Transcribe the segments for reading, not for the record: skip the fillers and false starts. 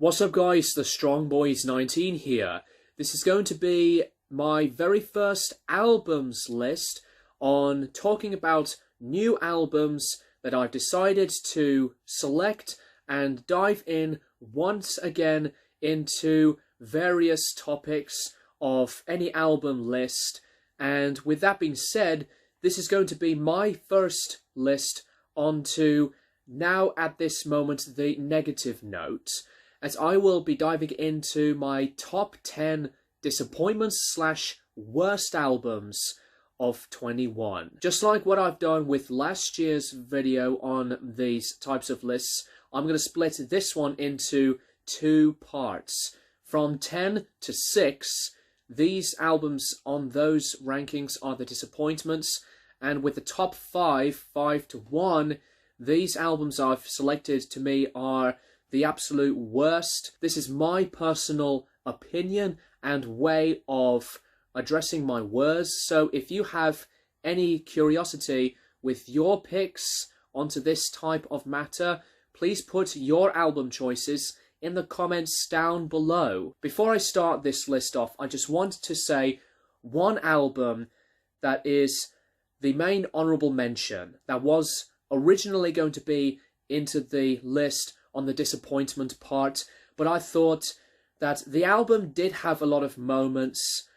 What's up guys, the Strong Boys 19 here. This is going to be my very first albums list on talking about new albums that I've decided to select and dive in once again into various topics of any album list. And with that being said, this is going to be my first list onto, now at this moment, the negative note, as I will be diving into my top 10 disappointments / worst albums of 21. Just like what I've done with last year's video on these types of lists, I'm going to split this one into two parts. From 10 to 6, these albums on those rankings are the disappointments, and with the top 5 to 1, these albums I've selected to me are the absolute worst. This is my personal opinion and way of addressing my words. So if you have any curiosity with your picks onto this type of matter, please put your album choices in the comments down below. Before I start this list off, I just want to say one album that is the main honorable mention that was originally going to be into the list on the disappointment part, but I thought that the album did have a lot of moments.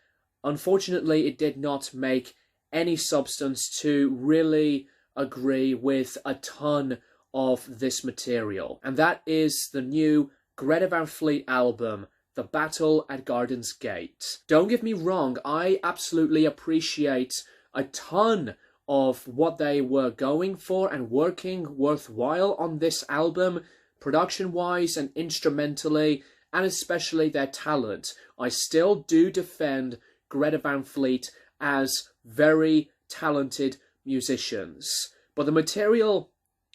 Unfortunately, it did not make any substance to really agree with a ton of this material, and that is the new Greta Van Fleet album, The Battle at Garden's Gate. Don't get me wrong, I absolutely appreciate a ton of what they were going for and working worthwhile on this album, production-wise and instrumentally, and especially their talent. I still do defend Greta Van Fleet as very talented musicians. But the material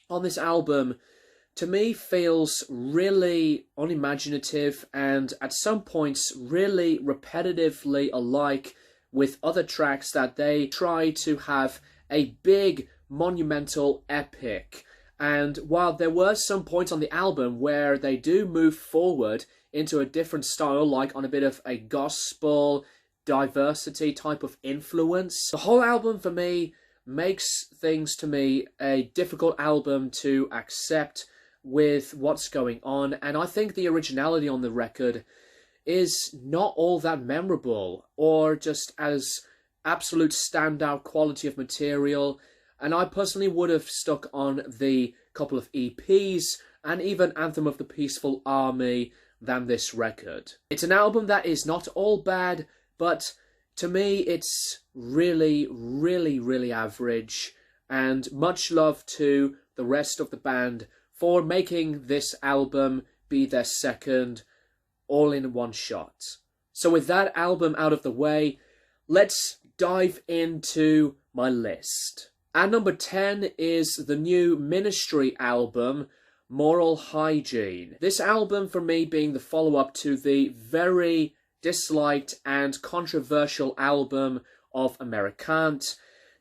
on this album, to me, feels really unimaginative and at some points really repetitively alike with other tracks that they try to have a big monumental epic. And while there were some points on the album where they do move forward into a different style, like on a bit of a gospel diversity type of influence, the whole album for me makes things to me a difficult album to accept with what's going on. And I think the originality on the record is not all that memorable or just as absolute standout quality of material. And I personally would have stuck on the couple of EPs and even Anthem of the Peaceful Army than this record. It's an album that is not all bad, but to me it's really, really, really average. And much love to the rest of the band for making this album be their second all in one shot. So with that album out of the way, let's dive into my list. At number 10 is the new Ministry album, Moral Hygiene. This album, for me, being the follow-up to the very disliked and controversial album of Americant,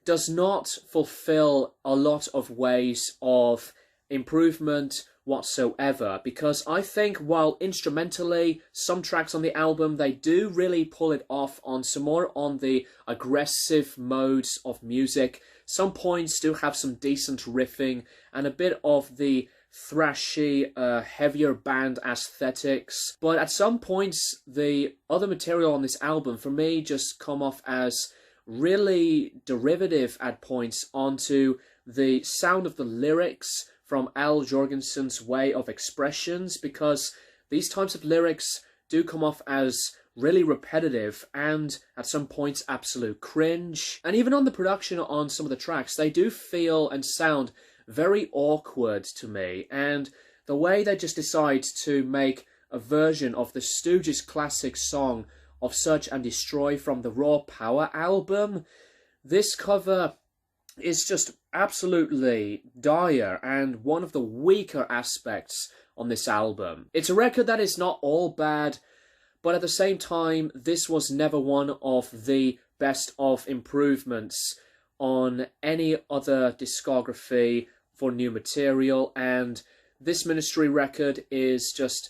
does not fulfill a lot of ways of improvement whatsoever, because I think while instrumentally some tracks on the album, they do really pull it off on some more on the aggressive modes of music. Some points do have some decent riffing and a bit of the thrashy, heavier band aesthetics, but at some points the other material on this album for me just come off as really derivative at points onto the sound of the lyrics from Al Jorgensen's way of expressions, because these types of lyrics do come off as really repetitive and at some points absolute cringe. And even on the production on some of the tracks, they do feel and sound very awkward to me. And the way they just decide to make a version of the Stooges' classic song of Search and Destroy from the Raw Power album, this cover is just absolutely dire and one of the weaker aspects on this album. It's a record that is not all bad, but at the same time, this was never one of the best of improvements on any other discography for new material, and this Ministry record is just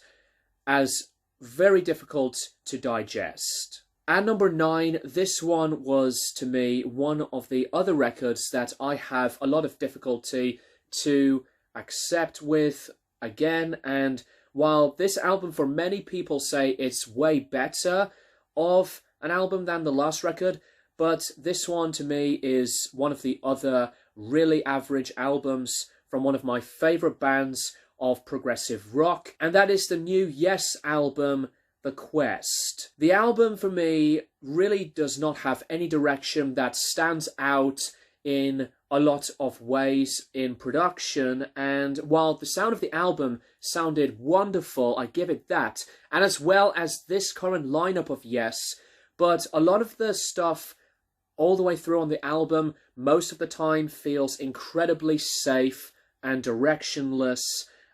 as very difficult to digest. At number 9, this one was, to me, one of the other records that I have a lot of difficulty to accept with again, and while this album for many people say it's way better of an album than the last record, but this one to me is one of the other really average albums from one of my favourite bands of progressive rock, and that is the new Yes album, The Quest. The album for me really does not have any direction that stands out in a lot of ways in production, and while the sound of the album sounded wonderful, I give it that, and as well as this current lineup of Yes, but a lot of the stuff all the way through on the album most of the time feels incredibly safe and directionless,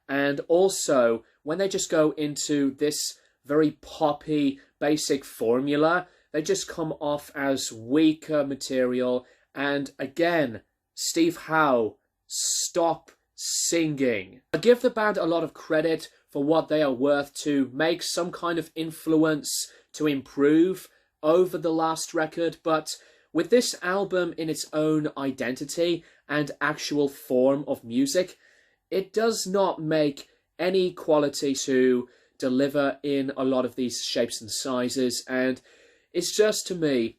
and also when they just go into this very poppy basic formula, they just come off as weaker material. And again, Steve Howe, stop singing. I give the band a lot of credit for what they are worth to make some kind of influence to improve over the last record, but with this album in its own identity and actual form of music, it does not make any quality to deliver in a lot of these shapes and sizes, and it's just, to me,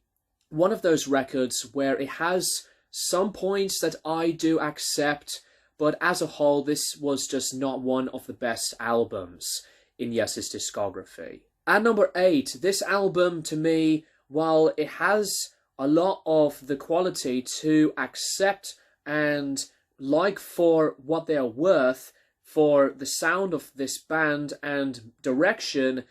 one of those records where it has some points that I do accept, but as a whole, this was just not one of the best albums in Yes's discography. At number 8, this album, to me, while it has a lot of the quality to accept and like for what they are worth, for the sound of this band and direction,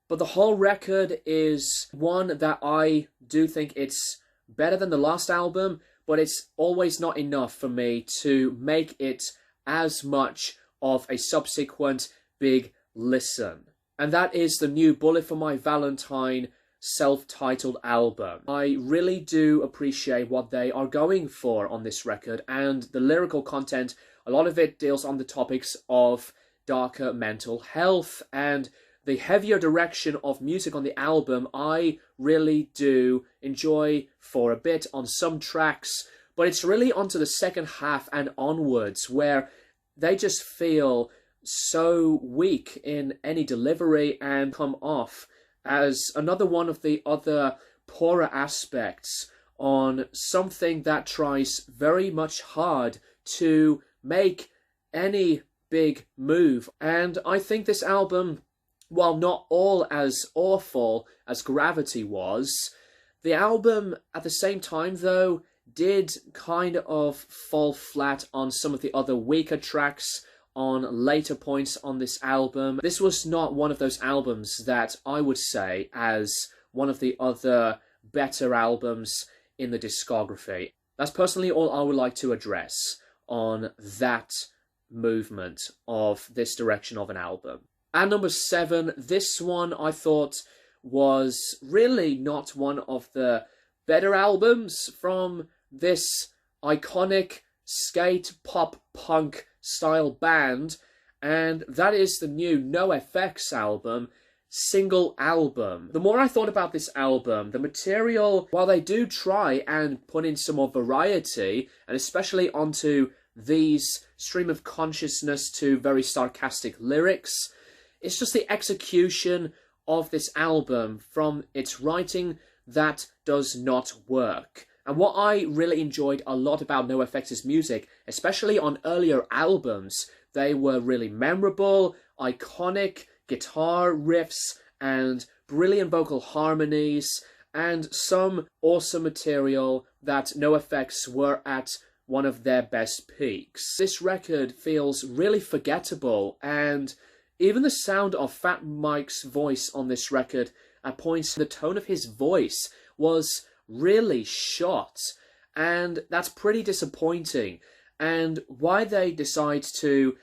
but the whole record is one that I do think it's better than the last album, but it's always not enough for me to make it as much of a subsequent big listen. And that is the new Bullet for My Valentine self-titled album. I really do appreciate what they are going for on this record, and the lyrical content, a lot of it deals on the topics of darker mental health, and the heavier direction of music on the album I really do enjoy for a bit on some tracks, but it's really onto the second half and onwards where they just feel so weak in any delivery and come off as another one of the other poorer aspects on something that tries very much hard to make any big move. And I think this album, while not all as awful as Gravity was, the album at the same time though did kind of fall flat on some of the other weaker tracks on later points on this album. This was not one of those albums that I would say as one of the other better albums in the discography. That's personally all I would like to address on that movement of this direction of an album. At number 7, this one I thought was really not one of the better albums from this iconic skate pop punk style band, and that is the new NoFX album, Single Album. The more I thought about this album, the material, while they do try and put in some more variety, and especially onto these stream of consciousness to very sarcastic lyrics, it's just the execution of this album from its writing that does not work. And what I really enjoyed a lot about NoFX's music, especially on earlier albums, they were really memorable, iconic guitar riffs, and brilliant vocal harmonies, and some awesome material that NoFX were at one of their best peaks. This record feels really forgettable, and even the sound of Fat Mike's voice on this record, at points the tone of his voice was really shot, and that's pretty disappointing. And why they decide to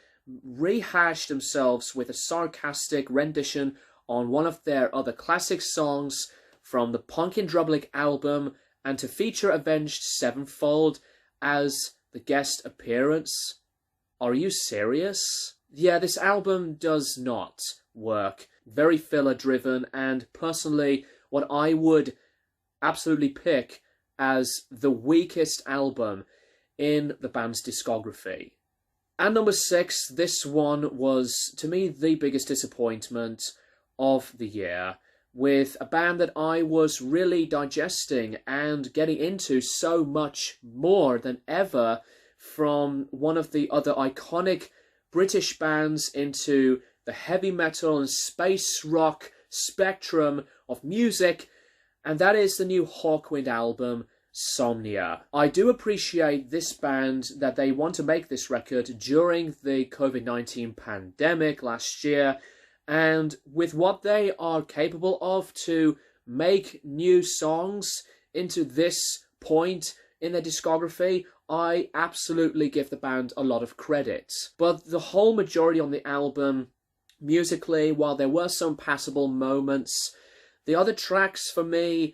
rehash themselves with a sarcastic rendition on one of their other classic songs from the Punk in Drublic album, and to feature Avenged Sevenfold as the guest appearance? Are you serious? yeah, this album does not work. Very filler driven, and personally, what I would absolutely pick as the weakest album in the band's discography. And number 6, this one was, to me, the biggest disappointment of the year, with a band that I was really digesting and getting into so much more than ever, from one of the other iconic British bands into the heavy metal and space rock spectrum of music, and that is the new Hawkwind album, Somnia. I do appreciate this band that they want to make this record during the COVID-19 pandemic last year, and with what they are capable of to make new songs into this point in their discography, I absolutely give the band a lot of credit. But the whole majority on the album, musically, while there were some passable moments, the other tracks for me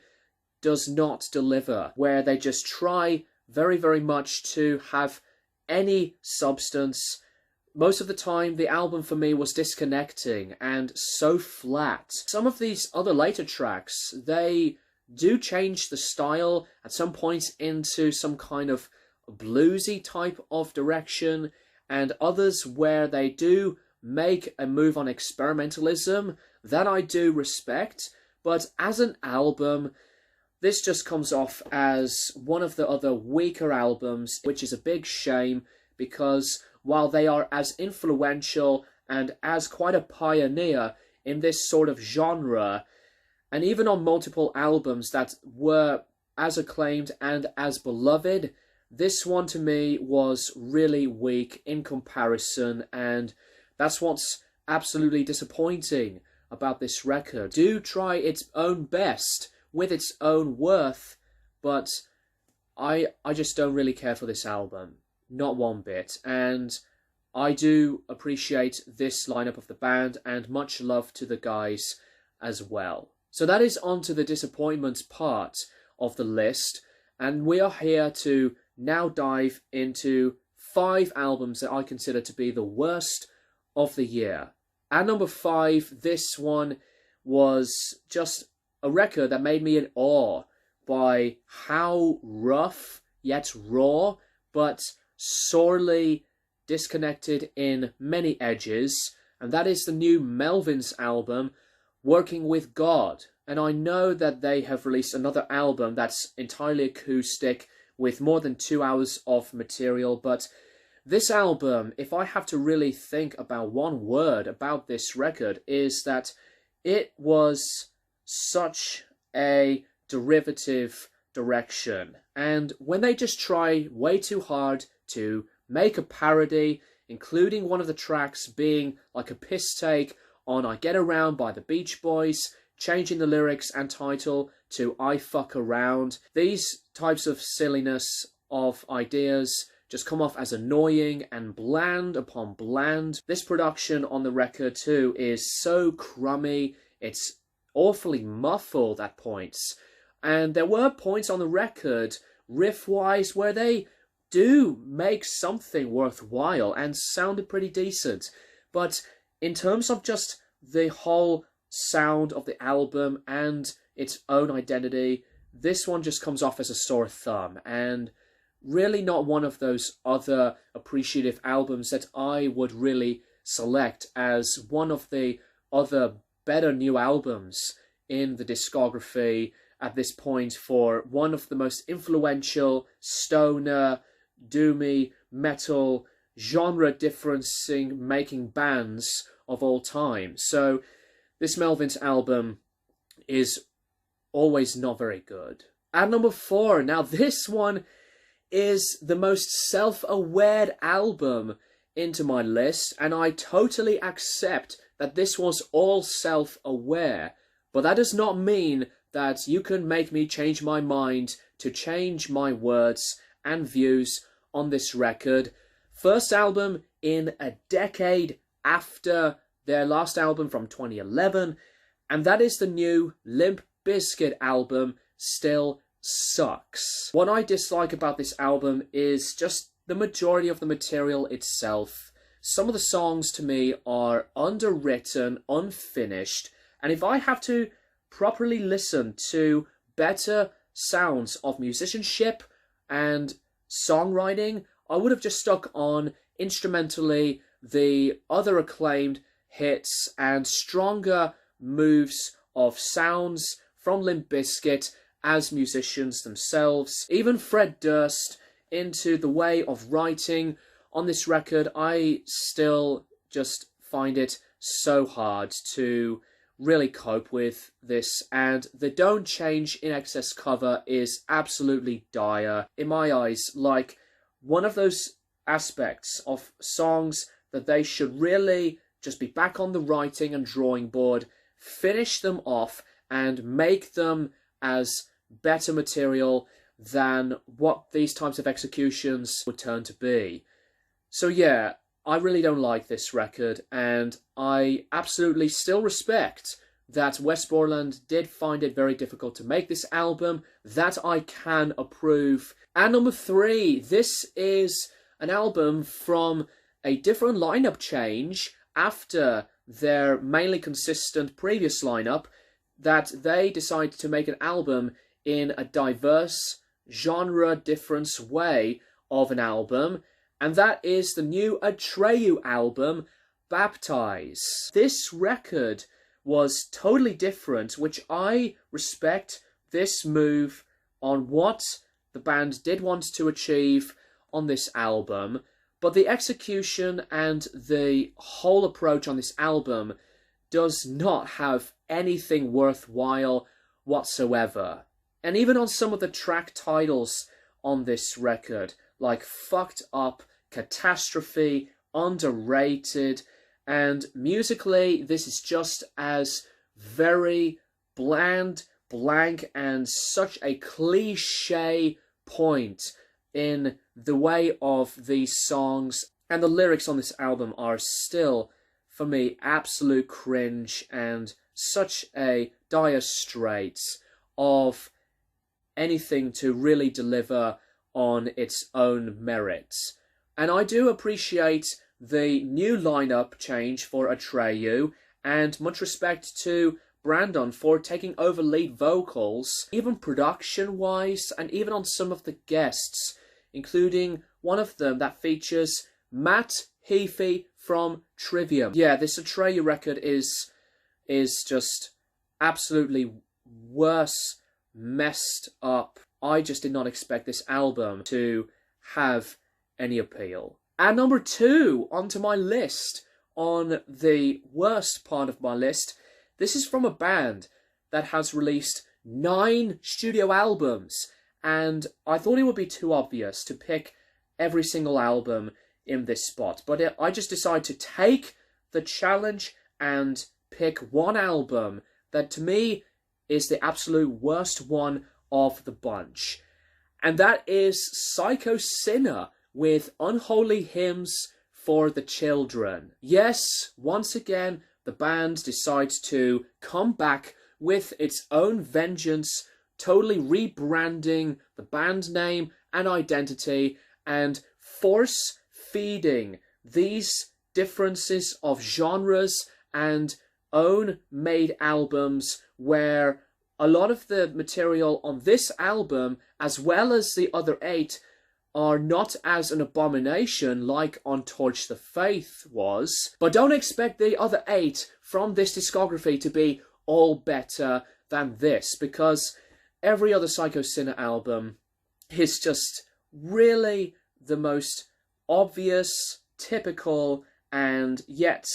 does not deliver, where they just try very, very much to have any substance. Most of the time, the album for me was disconnecting and so flat. Some of these other later tracks, they do change the style at some points into some kind of bluesy type of direction, and others where they do make a move on experimentalism, that I do respect. But as an album, this just comes off as one of the other weaker albums, which is a big shame, because while they are as influential and as quite a pioneer in this sort of genre, and even on multiple albums that were as acclaimed and as beloved, this one to me was really weak in comparison, and that's what's absolutely disappointing about this record. Do try its own best with its own worth, but I just don't really care for this album. Not one bit. And I do appreciate this lineup of the band, and much love to the guys as well. So that is on to the disappointments part of the list, and we are here to now dive into 5 albums that I consider to be the worst of the year. At number 5, this one was just a record that made me in awe by how rough yet raw, but sorely disconnected in many edges, and that is the new Melvins album, Working with God. And I know that they have released another album that's entirely acoustic with more than 2 hours of material, but this album, if I have to really think about one word about this record, is that it was such a derivative direction. And when they just try way too hard to make a parody, including one of the tracks being like a piss take on I Get Around by the Beach Boys, changing the lyrics and title to I Fuck Around, these types of silliness of ideas just come off as annoying and bland upon bland. This production on the record too is so crummy, it's awfully muffled at points. And there were points on the record, riff-wise, where they do make something worthwhile and sounded pretty decent. But in terms of just the whole sound of the album and its own identity, this one just comes off as a sore thumb, and really not one of those other appreciative albums that I would really select as one of the other better new albums in the discography at this point for one of the most influential stoner, doomy, metal, genre differencing making bands of all time. So this Melvins album is always not very good. At number 4, now this one is the most self-aware album into my list, and I totally accept that this was all self-aware, but that does not mean that you can make me change my mind to change my words and views on this record. First album in a decade after their last album from 2011, and that is the new Limp Bizkit album, Still Sucks. What I dislike about this album is just the majority of the material itself. some of the songs to me are underwritten, unfinished, and if I have to properly listen to better sounds of musicianship and songwriting, I would have just stuck on instrumentally the other acclaimed hits and stronger moves of sounds from Limp Bizkit as musicians themselves. Even Fred Durst into the way of writing on this record, I still just find it so hard to really cope with this, and the Don't Change in Excess cover is absolutely dire in my eyes, like one of those aspects of songs that they should really just be back on the writing and drawing board, finish them off and make them as better material than what these types of executions would turn to be. So yeah, I really don't like this record, and I absolutely still respect that Westmoreland did find it very difficult to make this album. That I can approve. And number 3, this is an album from a different lineup change after their mainly consistent previous lineup, that they decided to make an album in a diverse genre difference way of an album, and that is the new Atreyu album, Baptize. This record was totally different, which I respect this move on what the band did want to achieve on this album, but the execution and the whole approach on this album does not have anything worthwhile whatsoever. And even on some of the track titles on this record, like Fucked Up, Catastrophe, Underrated, and musically this is just as very bland, blank, and such a cliche point in the way of these songs. And the lyrics on this album are still, for me, absolute cringe and such a dire straits of anything to really deliver on its own merits. And I do appreciate the new lineup change for Atreyu, and much respect to Brandon for taking over lead vocals, even production-wise, and even on some of the guests, including one of them that features Matt Heafy from Trivium. Yeah, this Atreyu record is just absolutely worse, messed up. I just did not expect this album to have any appeal. And number 2 onto my list, on the worst part of my list, this is from a band that has released 9 studio albums, and I thought it would be too obvious to pick every single album in this spot, but I just decided to take the challenge and pick one album that to me is the absolute worst one of the bunch, and that is Psycho Sinner with Unholy Hymns for the Children. Yes, once again, the band decides to come back with its own vengeance, totally rebranding the band name and identity, and force-feeding these differences of genres and own-made albums, where a lot of the material on this album, as well as the other 8, are not as an abomination like On Torch the Faith was. But don't expect the other 8 from this discography to be all better than this, because every other Psycho Sinner album is just really the most obvious, typical, and yet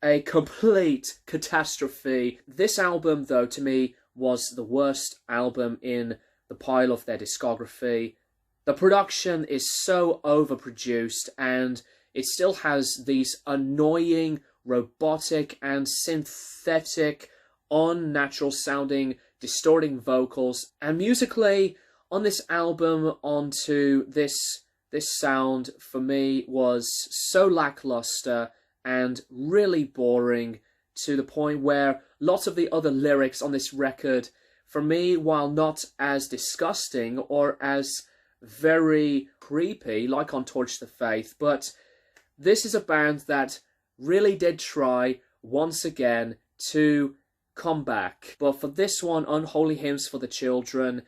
a complete catastrophe. This album, though, to me, was the worst album in the pile of their discography. The production is so overproduced, and it still has these annoying, robotic, and synthetic, unnatural sounding, distorting vocals. And musically, on this album, onto this sound, for me, was so lackluster and really boring, to the point where lots of the other lyrics on this record, for me, while not as disgusting or as very creepy, like On Torch the Faith, but this is a band that really did try once again to come back. But for this one, Unholy Hymns for the Children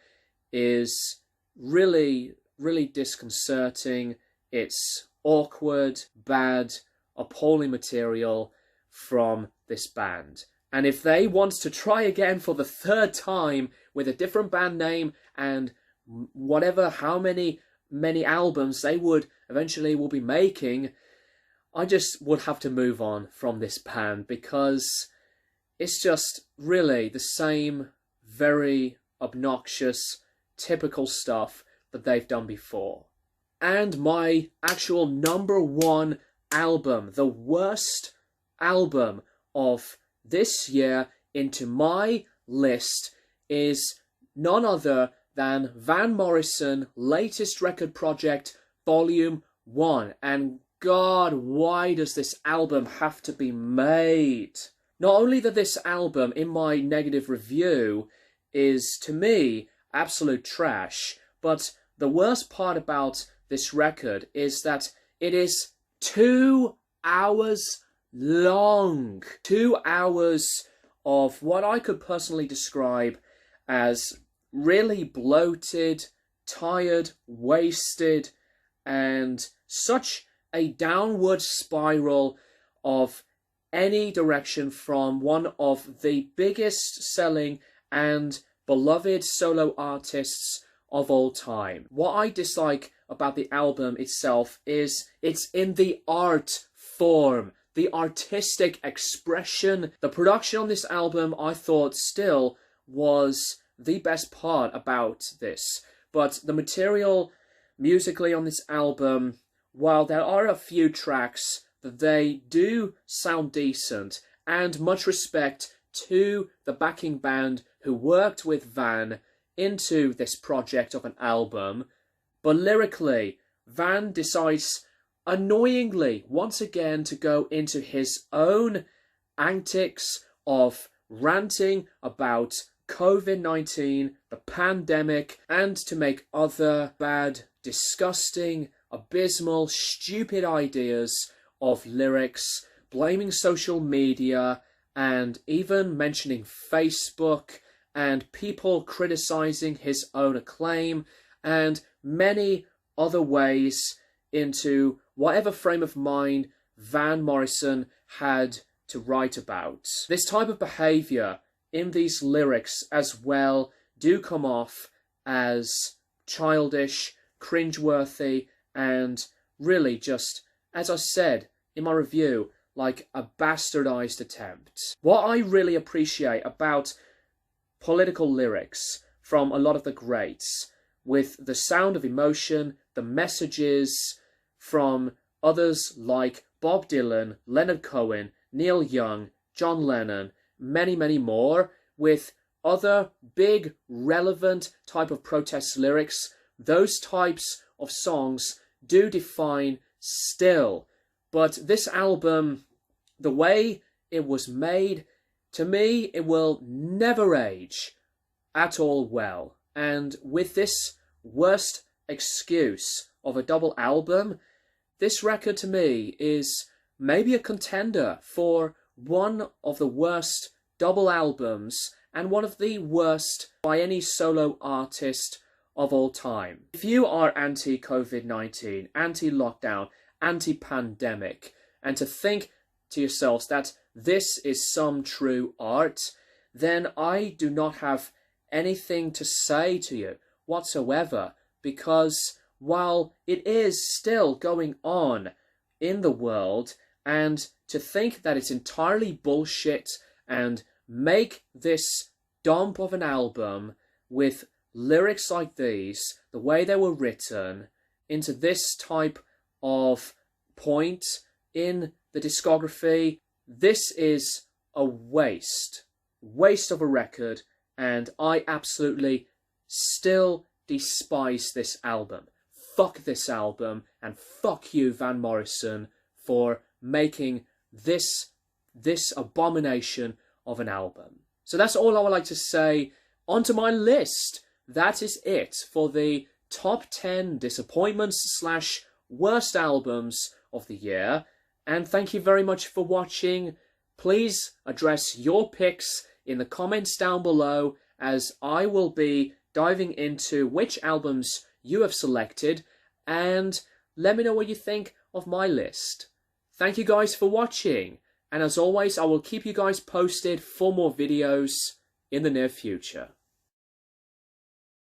is really, really disconcerting. It's awkward, bad, appalling material from this band. And if they want to try again for the third time with a different band name and whatever, how many albums they would eventually will be making, I just would have to move on from this band, because it's just really the same very obnoxious, typical stuff that they've done before. And my actual number one album, the worst album of this year into my list, is none other than Van Morrison latest record project Volume 1. And God, why does this album have to be made? Not only that this album, in my negative review, is to me absolute trash, but the worst part about this record is that it is 2 hours long. 2 hours of what I could personally describe as really bloated, tired, wasted, and such a downward spiral of any direction from one of the biggest selling and beloved solo artists of all time. What I dislike about the album itself is it's in the art form, the artistic expression. The production on this album, I thought, still was the best part about this. But the material musically on this album, while there are a few tracks that they do sound decent, and much respect to the backing band who worked with Van into this project of an album, but lyrically, Van decides annoyingly once again to go into his own antics of ranting about COVID-19, the pandemic, and to make other bad, disgusting, abysmal, stupid ideas of lyrics, blaming social media, and even mentioning Facebook, and people criticizing his own acclaim, and many other ways into whatever frame of mind Van Morrison had to write about. This type of behaviour in these lyrics as well do come off as childish, cringeworthy, and really just, as I said in my review, like a bastardized attempt. What I really appreciate about political lyrics from a lot of the greats, with the sound of emotion, the messages from others like Bob Dylan, Leonard Cohen, Neil Young, John Lennon, many, many more, with other big, relevant type of protest lyrics, those types of songs do define still. But this album, the way it was made, to me, it will never age at all well. And with this worst excuse of a double album, this record to me is maybe a contender for one of the worst double albums and one of the worst by any solo artist of all time. If you are anti-COVID-19, anti-lockdown, anti-pandemic, and to think to yourselves that this is some true art, then I do not have anything to say to you whatsoever, because while it is still going on in the world, and to think that it's entirely bullshit and make this dump of an album with lyrics like these, the way they were written, into this type of point in the discography, this is a waste of a record, and I absolutely still despise this album. Fuck this album, and fuck you, Van Morrison, for making this abomination of an album. So that's all I would like to say. Onto my list. That is it for the top 10 disappointments / worst albums of the year. And thank you very much for watching. Please address your picks in the comments down below, as I will be diving into which albums you have selected, and let me know what you think of my list. Thank you guys for watching, and as always, I will keep you guys posted for more videos in the near future.